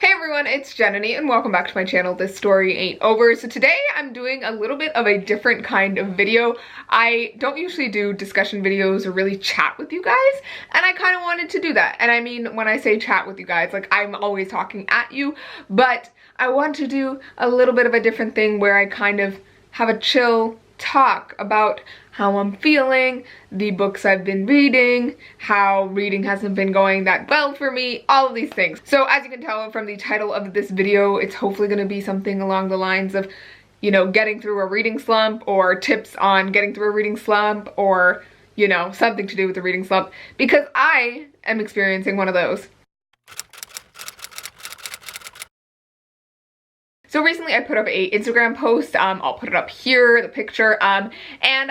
Hey everyone, it's Jananie and welcome back to my channel. This story ain't over. So today I'm doing a little bit of a different kind of video. I don't usually do discussion videos or really chat with you guys, and I kind of wanted to do that. And I mean, when I say chat with you guys, like I'm always talking at you, but I want to do a little bit of a different thing where I kind of have a chill talk about how I'm feeling, the books I've been reading, how reading hasn't been going that well for me, all of these things. So as you can tell from the title of this video, it's hopefully going to be something along the lines of, you know, getting through a reading slump, or tips on getting through a reading slump, or, you know, something to do with the reading slump, because I am experiencing one of those. So recently I put up a Instagram post, I'll put it up here, the picture, and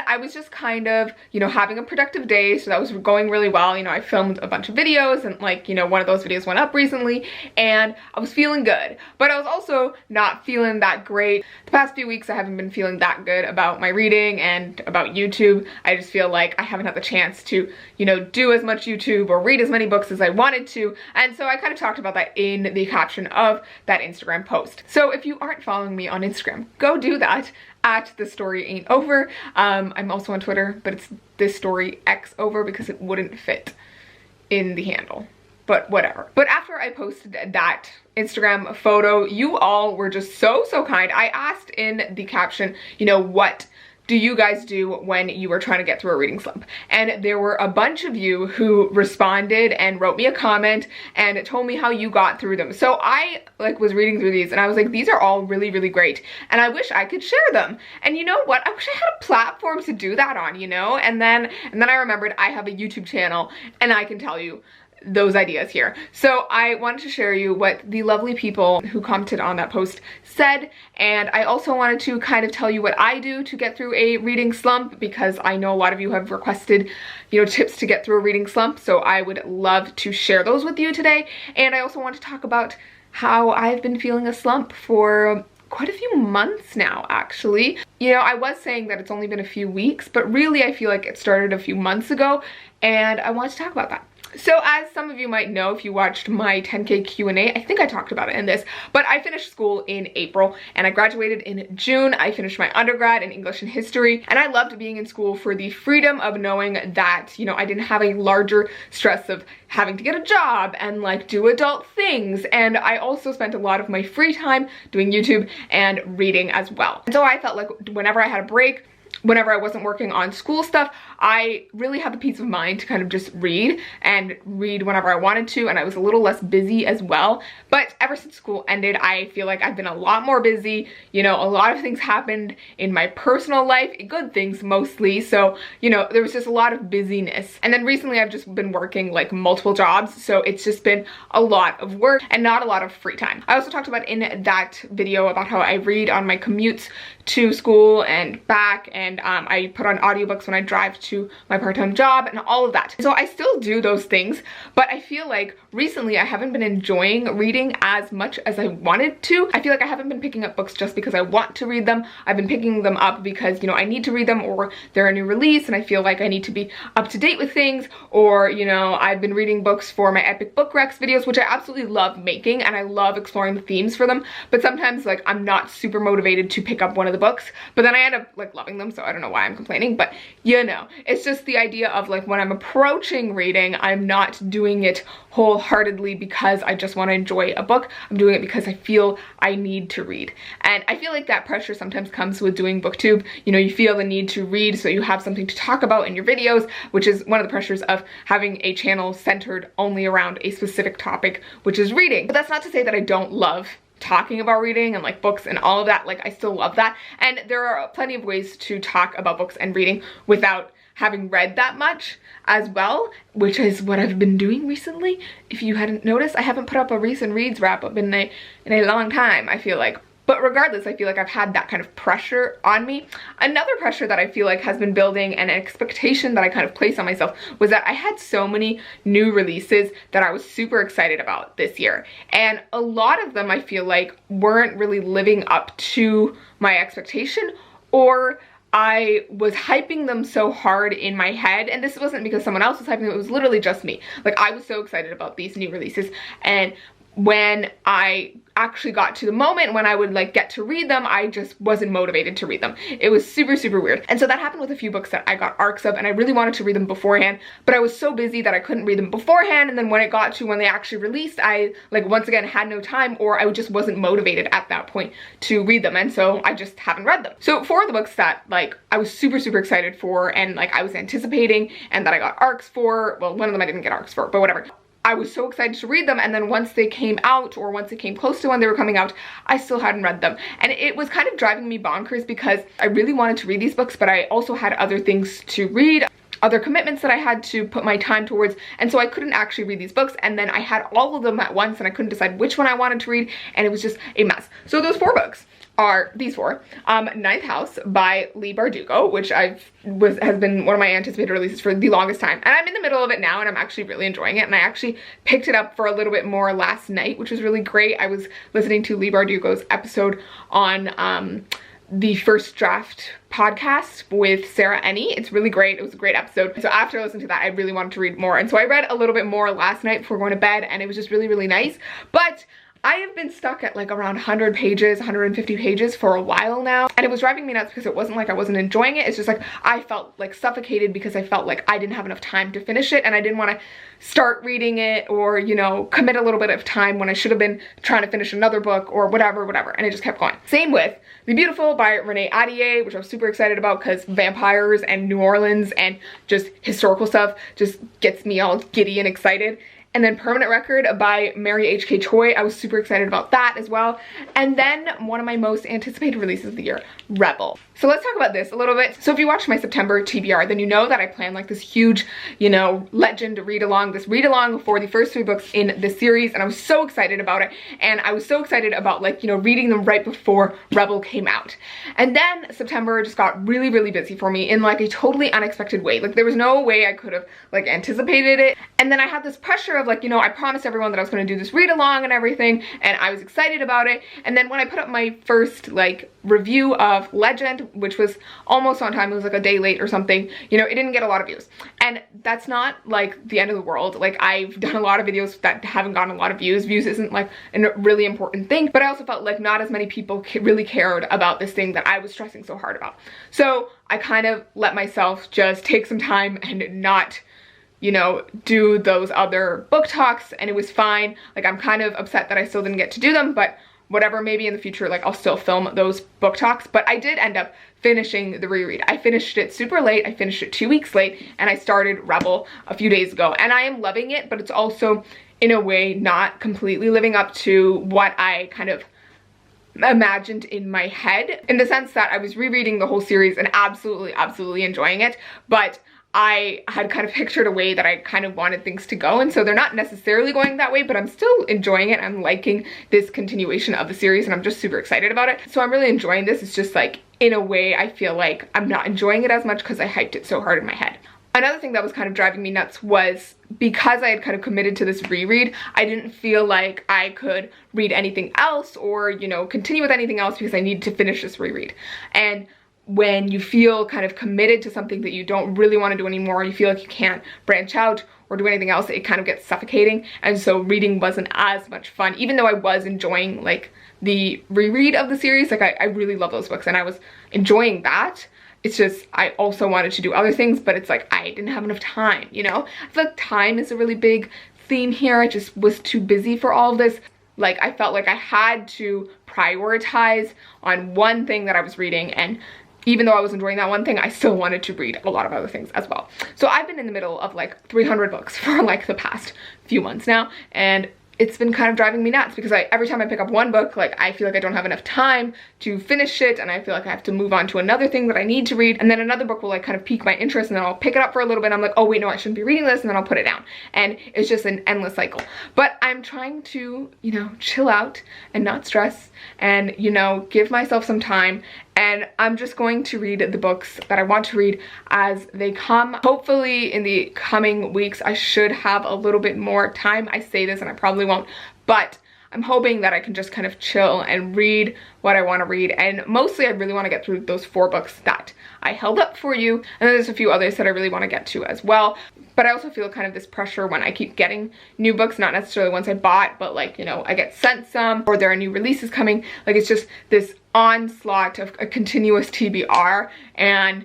I was just kind of, you know, having a productive day, so that was going really well. You know, I filmed a bunch of videos, and like, you know, one of those videos went up recently, and I was feeling good, but I was also not feeling that great. The past few weeks I haven't been feeling that good about my reading and about YouTube. I just feel like I haven't had the chance to, you know, do as much YouTube or read as many books as I wanted to, and so I kind of talked about that in the caption of that Instagram post. So if you aren't following me on Instagram, go do that at The Story Ain't Over. I'm also on Twitter, but it's This Story X Over because it wouldn't fit in the handle, but whatever. But after I posted that Instagram photo, you all were just so kind. I asked in the caption, you know, what do you guys do when you are trying to get through a reading slump? And there were a bunch of you who responded and wrote me a comment and told me how you got through them. So I like was reading through these and I was like, these are all really great, and I wish I could share them. And you know what? I wish I had a platform to do that on, you know? And then I remembered I have a YouTube channel and I can tell you those ideas here. So I wanted to share you what the lovely people who commented on that post said, and I also wanted to kind of tell you what I do to get through a reading slump, because I know a lot of you have requested, you know, tips to get through a reading slump, so I would love to share those with you today. And I also want to talk about how I've been feeling a slump for quite a few months now, actually. You know, I was saying that it's only been a few weeks, but really I feel like it started a few months ago, and I want to talk about that. So as some of you might know, if you watched my 10K Q&A, I think I talked about it in this, but I finished school in April and I graduated in June. I finished my undergrad in English and history, and I loved being in school for the freedom of knowing that, you know, I didn't have a larger stress of having to get a job and like do adult things. And I also spent a lot of my free time doing YouTube and reading as well. And so I felt like whenever I had a break, whenever I wasn't working on school stuff, I really had the peace of mind to kind of just read whenever I wanted to, and I was a little less busy as well. But ever since school ended, I feel like I've been a lot more busy. You know, a lot of things happened in my personal life, good things mostly, so, you know, there was just a lot of busyness. And then recently I've just been working like multiple jobs, so it's just been a lot of work and not a lot of free time. I also talked about in that video about how I read on my commutes to school and back, and I put on audiobooks when I drive to my part-time job and all of that. So I still do those things, but I feel like recently I haven't been enjoying reading as much as I wanted to. I feel like I haven't been picking up books just because I want to read them. I've been picking them up because, you know, I need to read them, or they're a new release and I feel like I need to be up to date with things, or, you know, I've been reading books for my epic book recs videos, which I absolutely love making and I love exploring the themes for them, but sometimes like I'm not super motivated to pick up one of the books, but then I end up like loving them, so I don't know why I'm complaining. But you know, it's just the idea of like when I'm approaching reading, I'm not doing it wholeheartedly because I just want to enjoy a book. I'm doing it because I feel I need to read, and I feel like that pressure sometimes comes with doing booktube. You know, you feel the need to read so you have something to talk about in your videos, which is one of the pressures of having a channel centered only around a specific topic, which is reading. But that's not to say that I don't love talking about reading and like books and all of that. Like I still love that, and there are plenty of ways to talk about books and reading without having read that much as well, which is what I've been doing recently. If you hadn't noticed, I haven't put up a recent reads wrap up in a long time, I feel like. But regardless, I feel like I've had that kind of pressure on me. Another pressure that I feel like has been building, and an expectation that I kind of placed on myself, was that I had so many new releases that I was super excited about this year. And a lot of them I feel like weren't really living up to my expectation, or I was hyping them so hard in my head, and this wasn't because someone else was hyping them, it was literally just me. Like I was so excited about these new releases, and when I actually got to the moment when I would like get to read them, I just wasn't motivated to read them. It was super, super weird. And so that happened with a few books that I got arcs of, and I really wanted to read them beforehand, but I was so busy that I couldn't read them beforehand. And then when it got to when they actually released, I like once again had no time, or I just wasn't motivated at that point to read them. And so I just haven't read them. So 4 of the books that like I was super, super excited for and like I was anticipating and that I got arcs for, well, one of them I didn't get arcs for, but whatever. I was so excited to read them, and then once they came out, or once it came close to when they were coming out, I still hadn't read them. And it was kind of driving me bonkers because I really wanted to read these books, but I also had other things to read, other commitments that I had to put my time towards, and so I couldn't actually read these books. And then I had all of them at once and I couldn't decide which one I wanted to read, and it was just a mess. So those 4 books are these 4. Ninth House by Leigh Bardugo, which has been one of my anticipated releases for the longest time, and I'm in the middle of it now and I'm actually really enjoying it. And I actually picked it up for a little bit more last night, which was really great. I was listening to Leigh Bardugo's episode on the First Draft podcast with Sarah Ennie. It's really great. It was a great episode. So after listening to that, I really wanted to read more, and so I read a little bit more last night before going to bed, and it was just really, really nice. But I have been stuck at like around 100 pages, 150 pages for a while now, and it was driving me nuts because it wasn't like I wasn't enjoying it. It's just like I felt like suffocated because I felt like I didn't have enough time to finish it, and I didn't want to start reading it or, you know, commit a little bit of time when I should have been trying to finish another book or whatever, and it just kept going. Same with The Beautiful by Renee Ahdieh, which I was super excited about because vampires and New Orleans and just historical stuff just gets me all giddy and excited. And then Permanent Record by Mary H.K. Choi. I was super excited about that as well. And then one of my most anticipated releases of the year, Rebel. So let's talk about this a little bit. So if you watched my September TBR, then you know that I planned like this huge, you know, legend read along, this read along for the first 3 books in this series, and I was so excited about it. And I was so excited about like, you know, reading them right before Rebel came out. And then September just got really, really busy for me in like a totally unexpected way. Like there was no way I could have like anticipated it. And then I had this pressure of like, you know, I promised everyone that I was going to do this read along and everything, and I was excited about it. And then when I put up my first like review of Legend, which was almost on time, it was like a day late or something, you know, it didn't get a lot of views. And that's not like the end of the world. Like I've done a lot of videos that haven't gotten a lot of views. Views isn't like a really important thing, but I also felt like not as many people really cared about this thing that I was stressing so hard about. So I kind of let myself just take some time and not, you know, do those other book talks, and it was fine. Like I'm kind of upset that I still didn't get to do them, but whatever, maybe in the future, like I'll still film those book talks. But I did end up finishing the reread. I finished it super late. I finished it 2 weeks late, and I started Rebel a few days ago, and I am loving it, but it's also in a way not completely living up to what I kind of imagined in my head, in the sense that I was rereading the whole series and absolutely enjoying it, but I had kind of pictured a way that I kind of wanted things to go, and so they're not necessarily going that way, but I'm still enjoying it. I'm liking this continuation of the series, and I'm just super excited about it. So I'm really enjoying this. It's just like, in a way, I feel like I'm not enjoying it as much because I hyped it so hard in my head. Another thing that was kind of driving me nuts was because I had kind of committed to this reread, I didn't feel like I could read anything else or, you know, continue with anything else because I needed to finish this reread. And when you feel kind of committed to something that you don't really want to do anymore, and you feel like you can't branch out or do anything else, it kind of gets suffocating. And so reading wasn't as much fun, even though I was enjoying like the reread of the series. Like I really love those books and I was enjoying that. It's just, I also wanted to do other things, but it's like, I didn't have enough time, you know? I feel like time is a really big theme here. I just was too busy for all of this. Like, I felt like I had to prioritize on one thing that I was reading, and even though I was enjoying that one thing, I still wanted to read a lot of other things as well. So I've been in the middle of like 300 books for like the past few months now, and it's been kind of driving me nuts because every time I pick up one book, like I feel like I don't have enough time to finish it, and I feel like I have to move on to another thing that I need to read, and then another book will like kind of pique my interest, and then I'll pick it up for a little bit, and I'm like, oh wait, no, I shouldn't be reading this, and then I'll put it down, and it's just an endless cycle. But I'm trying to, you know, chill out and not stress and, you know, give myself some time, and I'm just going to read the books that I want to read as they come. Hopefully in the coming weeks I should have a little bit more time. I say this and I probably won't, but I'm hoping that I can just kind of chill and read what I want to read, and mostly I really want to get through those 4 books that I held up for you, and then there's a few others that I really want to get to as well. But I also feel kind of this pressure when I keep getting new books, not necessarily ones I bought, but like, you know, I get sent some, or there are new releases coming. Like, it's just this onslaught of a continuous TBR, and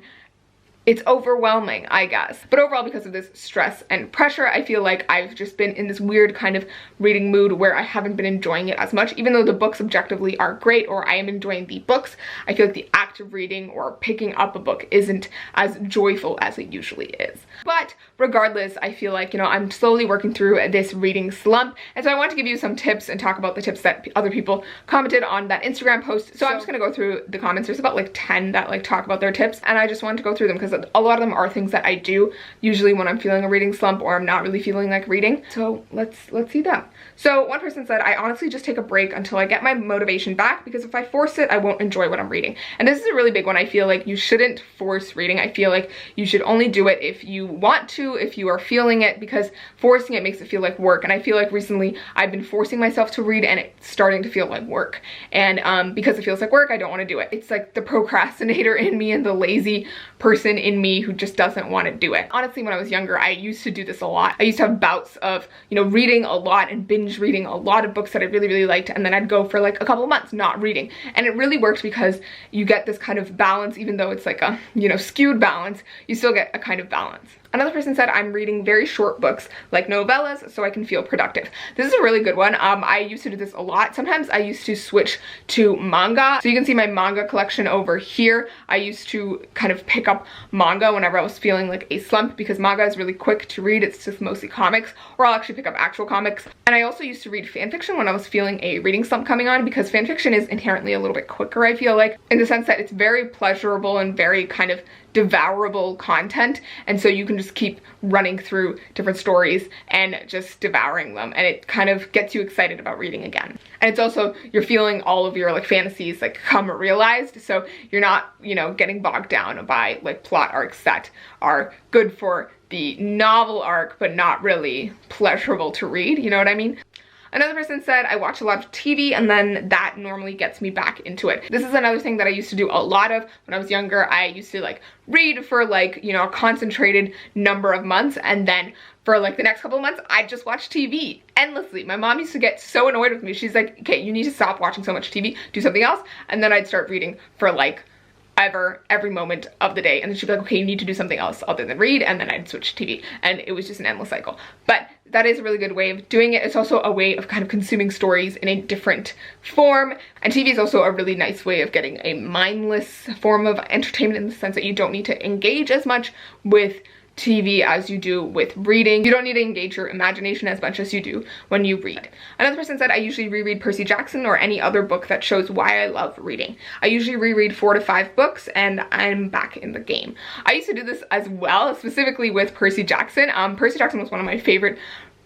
it's overwhelming, I guess. But overall, because of this stress and pressure, I feel like I've just been in this weird kind of reading mood where I haven't been enjoying it as much. Even though the books objectively are great, or I am enjoying the books, I feel like the act of reading or picking up a book isn't as joyful as it usually is. But regardless, I feel like, you know, I'm slowly working through this reading slump. And so I want to give you some tips and talk about the tips that other people commented on that Instagram post. So I'm just gonna go through the comments. There's about like 10 that like talk about their tips, and I just wanted to go through them because a lot of them are things that I do usually when I'm feeling a reading slump or I'm not really feeling like reading. So let's see them. So one person said, I honestly just take a break until I get my motivation back, because if I force it, I won't enjoy what I'm reading. And this is a really big one. I feel like you shouldn't force reading. I feel like you should only do it if you want to, if you are feeling it, because forcing it makes it feel like work. And I feel like recently I've been forcing myself to read, and it's starting to feel like work. And because it feels like work, I don't want to do it. It's like the procrastinator in me and the lazy person in me who just doesn't want to do it. Honestly, when I was younger, I used to do this a lot. I used to have bouts of, you know, reading a lot and binge reading a lot of books that I really liked, and then I'd go for like a couple of months not reading. And it really worked because you get this kind of balance, even though it's like a, you know, skewed balance, you still get a kind of balance. Another person said, I'm reading very short books like novellas so I can feel productive. This is a really good one. I used to do this a lot. Sometimes I used to switch to manga. So you can see my manga collection over here. I used to kind of pick up manga whenever I was feeling like a slump, because manga is really quick to read. It's just mostly comics, or I'll actually pick up actual comics. And I also used to read fan fiction when I was feeling a reading slump coming on, because fan fiction is inherently a little bit quicker, I feel like, in the sense that it's very pleasurable and very kind of devourable content, and so you can just keep running through different stories and just devouring them, and it kind of gets you excited about reading again. And it's also, you're feeling all of your like fantasies like come realized, so you're not, you know, getting bogged down by like plot arcs that are good for the novel arc but not really pleasurable to read, you know what I mean? Another person said, I watch a lot of TV and then that normally gets me back into it. This is another thing that I used to do a lot of when I was younger. I used to like read for like, you know, a concentrated number of months, and then for like the next couple of months, I'd just watch TV endlessly. My mom used to get so annoyed with me. She's like, okay, you need to stop watching so much TV, do something else. And then I'd start reading for like every moment of the day, and then she'd be like, okay, you need to do something else other than read, and then I'd switch to TV, and it was just an endless cycle. But that is a really good way of doing it. It's also a way of kind of consuming stories in a different form, and TV is also a really nice way of getting a mindless form of entertainment, in the sense that you don't need to engage as much with TV as you do with reading. You don't need to engage your imagination as much as you do when you read. Another person said, I usually reread Percy Jackson or any other book that shows why I love reading. I usually reread 4 to 5 books and I'm back in the game. I used to do this as well, specifically with Percy Jackson. Percy Jackson was one of my favorite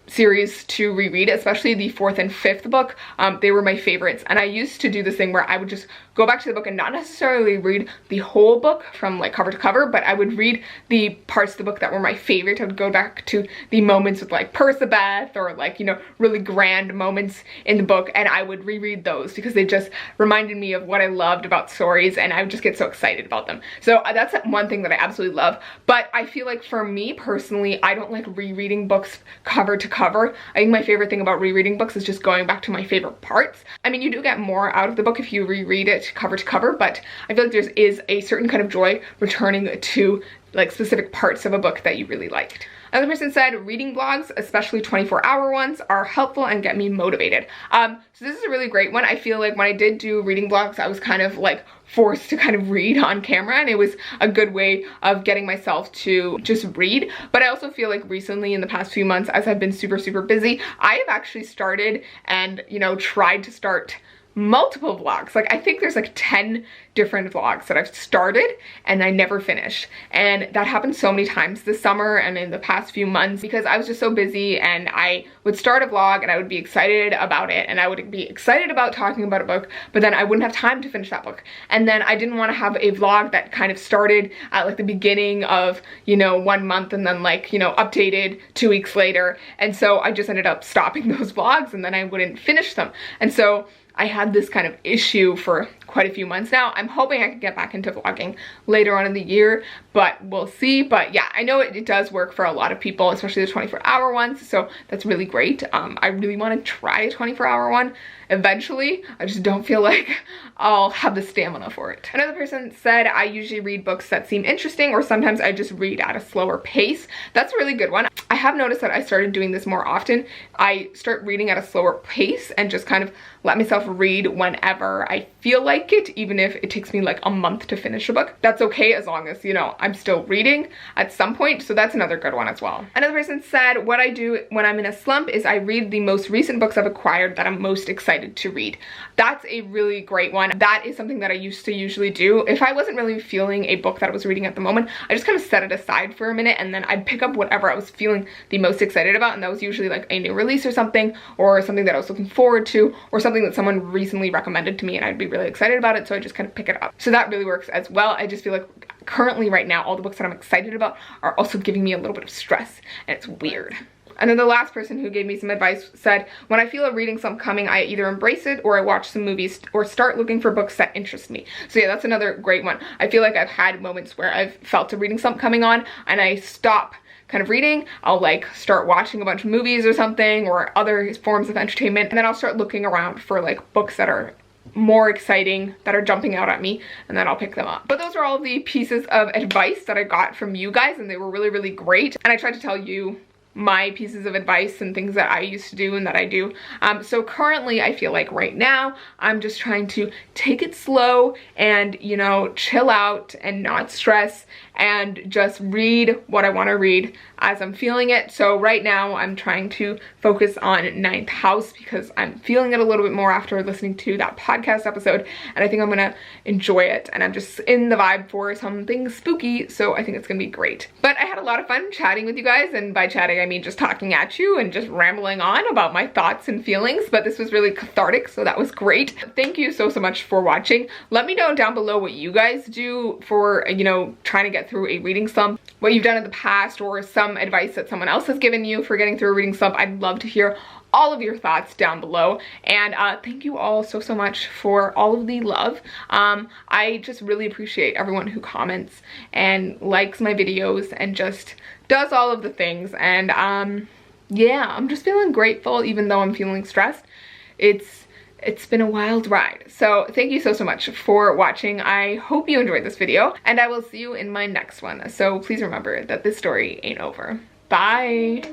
series to reread, especially the 4th and 5th book. They were my favorites, and I used to do this thing where I would just go back to the book and not necessarily read the whole book from like cover to cover, but I would read the parts of the book that were my favorite. I would go back to the moments with like Percabeth or like, you know, really grand moments in the book, and I would reread those because they just reminded me of what I loved about stories, and I would just get so excited about them. So that's one thing that I absolutely love. But I feel like for me personally, I don't like rereading books cover to cover. I think my favorite thing about rereading books is just going back to my favorite parts. I mean, you do get more out of the book if you reread it cover to cover, but I feel like there is a certain kind of joy returning to like specific parts of a book that you really liked. Another person said, reading blogs, especially 24-hour ones, are helpful and get me motivated. So this is a really great one. I feel like when I did do reading blogs, I was kind of like forced to kind of read on camera, and it was a good way of getting myself to just read. But I also feel like recently in the past few months, as I've been super busy, I have actually started and, you know, tried to start multiple vlogs. Like I think there's like 10 different vlogs that I've started and I never finished. And that happened so many times this summer and in the past few months because I was just so busy, and I would start a vlog and I would be excited about it and I would be excited about talking about a book, but then I wouldn't have time to finish that book. And then I didn't want to have a vlog that kind of started at like the beginning of, you know, 1 month and then like, you know, updated 2 weeks later. And so I just ended up stopping those vlogs and then I wouldn't finish them. And so I had this kind of issue for quite a few months now. I'm hoping I can get back into vlogging later on in the year, but we'll see. But yeah, I know it does work for a lot of people, especially the 24-hour ones, so that's really great. I really want to try a 24-hour one eventually. I just don't feel like I'll have the stamina for it. Another person said, I usually read books that seem interesting, or sometimes I just read at a slower pace. That's a really good one. I have noticed that I started doing this more often. I start reading at a slower pace and just kind of let myself read whenever I feel like it, even if it takes me like a month to finish a book. That's okay as long as, you know, I'm still reading at some point. So that's another good one as well. Another person said, what I do when I'm in a slump is I read the most recent books I've acquired that I'm most excited to read. That's a really great one. That is something that I used to usually do. If I wasn't really feeling a book that I was reading at the moment, I just kind of set it aside for a minute and then I'd pick up whatever I was feeling the most excited about, and that was usually like a new release or something that I was looking forward to, or something that someone recently recommended to me and I'd be really excited about it, so I just kind of pick it up. So that really works as well. I just feel like currently right now all the books that I'm excited about are also giving me a little bit of stress, and it's weird. And then the last person who gave me some advice said, when I feel a reading slump coming, I either embrace it or I watch some movies or start looking for books that interest me. So yeah, that's another great one. I feel like I've had moments where I've felt a reading slump coming on and I stop kind of reading. I'll like start watching a bunch of movies or something, or other forms of entertainment, and then I'll start looking around for like books that are more exciting, that are jumping out at me, and then I'll pick them up. But those are all the pieces of advice that I got from you guys, and they were really, really great. And I tried to tell you my pieces of advice and things that I used to do and that I do. So currently I feel like right now I'm just trying to take it slow and, you know, chill out and not stress and just read what I want to read as I'm feeling it. So right now I'm trying to focus on Ninth House because I'm feeling it a little bit more after listening to that podcast episode, and I think I'm gonna enjoy it, and I'm just in the vibe for something spooky, so I think it's gonna be great. But I had a lot of fun chatting with you guys, and by chatting I mean just talking at you and just rambling on about my thoughts and feelings, but this was really cathartic, so that was great. Thank you so much for watching. Let me know down below what you guys do for, you know, trying to get through a reading slump, what you've done in the past, or some advice that someone else has given you for getting through a reading slump. I'd love to hear all of your thoughts down below, and thank you all so much for all of the love. I just really appreciate everyone who comments and likes my videos and just does all of the things, and yeah, I'm just feeling grateful even though I'm feeling stressed. It's been a wild ride. So thank you so much for watching. I hope you enjoyed this video, and I will see you in my next one. So please remember that this story ain't over. Bye.